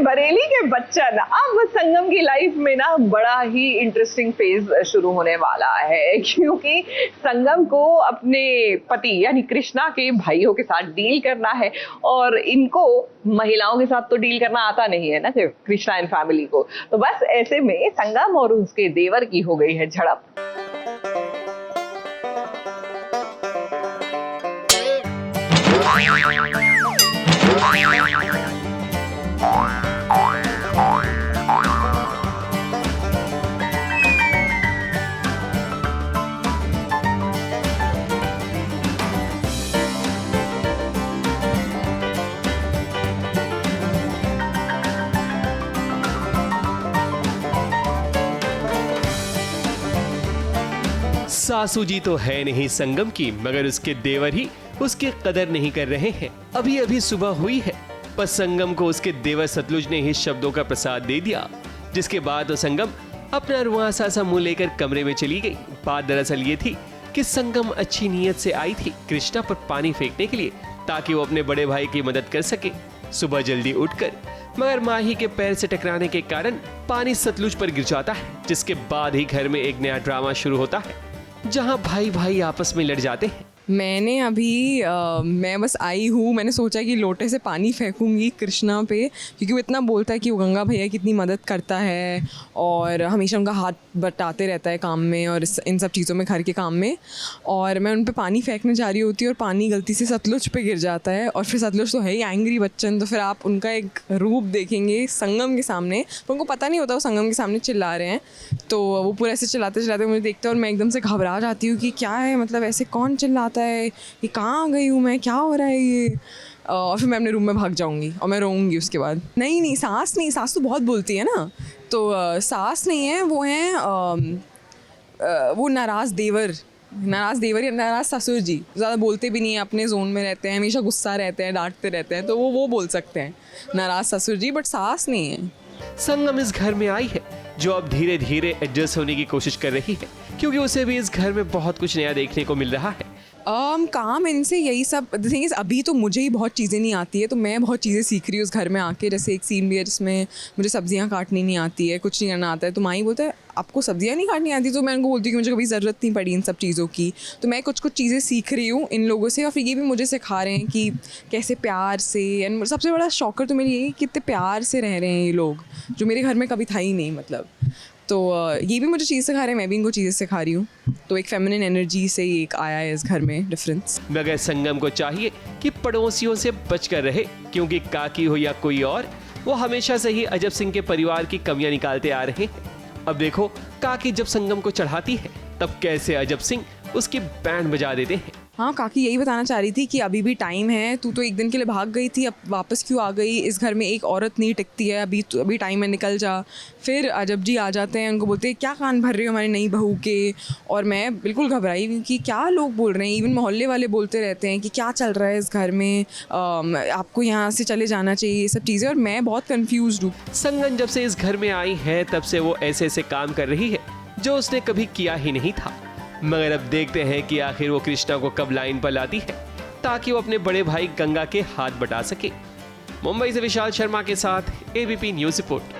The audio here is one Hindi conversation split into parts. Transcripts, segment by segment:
बरेली के बच्चन, अब संगम की लाइफ में ना बड़ा ही इंटरेस्टिंग फेज शुरू होने वाला है, क्योंकि संगम को अपने पति यानी कृष्णा के भाइयों के साथ डील करना है और इनको महिलाओं के साथ तो डील करना आता नहीं है ना कृष्णा एंड फैमिली को। तो बस ऐसे में संगम और उसके देवर की हो गई है झड़प। सासू जी तो है नहीं संगम की, मगर उसके देवर ही उसकी कदर नहीं कर रहे हैं। अभी अभी सुबह हुई है, पर संगम को उसके देवर सतलुज ने ही शब्दों का प्रसाद दे दिया, जिसके बाद संगम अपना रुआंसा सा मुंह लेकर कमरे में चली गई। बात दरअसल ये थी कि संगम अच्छी नीयत से आई थी कृष्णा पर पानी फेंकने के लिए, ताकि वो अपने बड़े भाई की मदद कर सके सुबह जल्दी उठकर। मगर माही के पैर से टकराने के कारण पानी सतलुज पर गिर जाता है, जिसके बाद ही घर में एक नया ड्रामा शुरू होता है, जहां भाई भाई आपस में लड़ जाते हैं। मैंने अभी मैं बस आई हूँ, मैंने सोचा कि लोटे से पानी फेंकूंगी कृष्णा पे, क्योंकि वो इतना बोलता है कि वो गंगा भैया कितनी मदद करता है और हमेशा उनका हाथ बटाते रहता है काम में और इन सब चीज़ों में, घर के काम में। और मैं उन पे पानी फेंकने जा रही होती हूँ और पानी गलती से सतलुज पे गिर जाता है। और फिर सतलुज तो है ही एंग्री बच्चन, तो फिर आप उनका एक रूप देखेंगे संगम के सामने, तो उनको पता नहीं होता वो संगम के सामने चिल्ला रहे हैं। तो वो पूरा ऐसे चिल्लाते चिल्लाते मुझे देखते हैं और मैं एकदम से घबरा जाती हूँ कि क्या है, मतलब ऐसे कौन चिल्लाता है, ये कहाँ आ गई हूँ मैं, क्या हो रहा है ये। और फिर मैं अपने रूम में भाग जाऊँगी और मैं रोऊंगी उसके बाद। नहीं, सास नहीं, सास तो बहुत बोलती है ना, तो सास नहीं है, वो हैं वो नाराज़ देवर या नाराज़ ससुर जी। ज़्यादा बोलते भी नहीं है, अपने जोन में रहते हैं, हमेशा गुस्सा रहते हैं, डांटते रहते हैं, तो वो बोल सकते हैं नाराज़ ससुर जी, बट सास नहीं है। संगम इस घर में आई है जो अब धीरे धीरे एडजस्ट होने की कोशिश कर रही है, क्योंकि उसे भी इस घर में बहुत कुछ नया देखने को मिल रहा है। काम इनसे यही सब थिंग इज़, अभी तो मुझे ही बहुत चीज़ें नहीं आती है, तो मैं बहुत चीज़ें सीख रही हूँ उस घर में आके। जैसे एक सीन भी है जिसमें मुझे सब्जियाँ काटनी नहीं आती है, कुछ नहीं करना आता है, तो माही बोलता है आपको सब्जियाँ नहीं काटनी आती, तो मैं उनको बोलती हूँ कि मुझे कभी ज़रूरत नहीं पड़ी इन सब चीज़ों की। तो मैं कुछ चीज़ें सीख रही हूँ इन लोगों से, और फिर ये भी मुझे सिखा रहे हैं कि कैसे प्यार से, एंड सबसे बड़ा शौकर तो मेरी यही कितने प्यार से रह रहे हैं ये लोग, जो मेरे घर में कभी था ही नहीं मतलब। तो ये भी मुझे चीज़ सिखा रहे हैं, मैं भी इनको चीज़ें सिखा रही हूँ। तो एक फेमिनिन एनर्जी से एक आया है इस घर में डिफरेंस। मगर संगम को चाहिए कि पड़ोसियों से बचकर रहे, क्योंकि काकी हो या कोई और, वो हमेशा से ही अजब सिंह के परिवार की कमियां निकालते आ रहे हैं। अब देखो काकी जब संगम को चढ़ाती है, तब कैसे अजब सिंह उसकी बैंड बजा देते हैं। हाँ, काकी यही बताना चाह रही थी कि अभी भी टाइम है, तू तो एक दिन के लिए भाग गई थी, अब वापस क्यों आ गई, इस घर में एक औरत नहीं टिकती है, अभी टाइम है, निकल जा। फिर अजब जी आ जाते हैं, उनको बोलते हैं क्या कान भर रहे हो हमारी नई बहू के। और मैं बिल्कुल घबराई कि क्या लोग बोल रहे हैं, इवन मोहल्ले वाले बोलते रहते हैं कि क्या चल रहा है इस घर में, आपको यहाँ से चले जाना चाहिए, ये सब चीज़ें, और मैं बहुत कन्फ्यूज़ हूँ। संगम जब से इस घर में आई है, तब से वो ऐसे ऐसे काम कर रही है जो उसने कभी किया ही नहीं था। मगर अब देखते हैं कि आखिर वो कृष्णा को कब लाइन पर लाती है, ताकि वो अपने बड़े भाई गंगा के हाथ बटा सके। मुंबई से विशाल शर्मा के साथ ABP news report.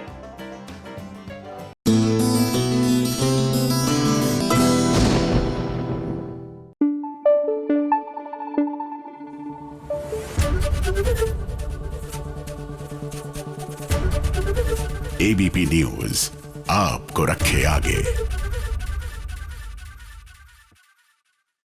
ABP news आपको रखे आगे।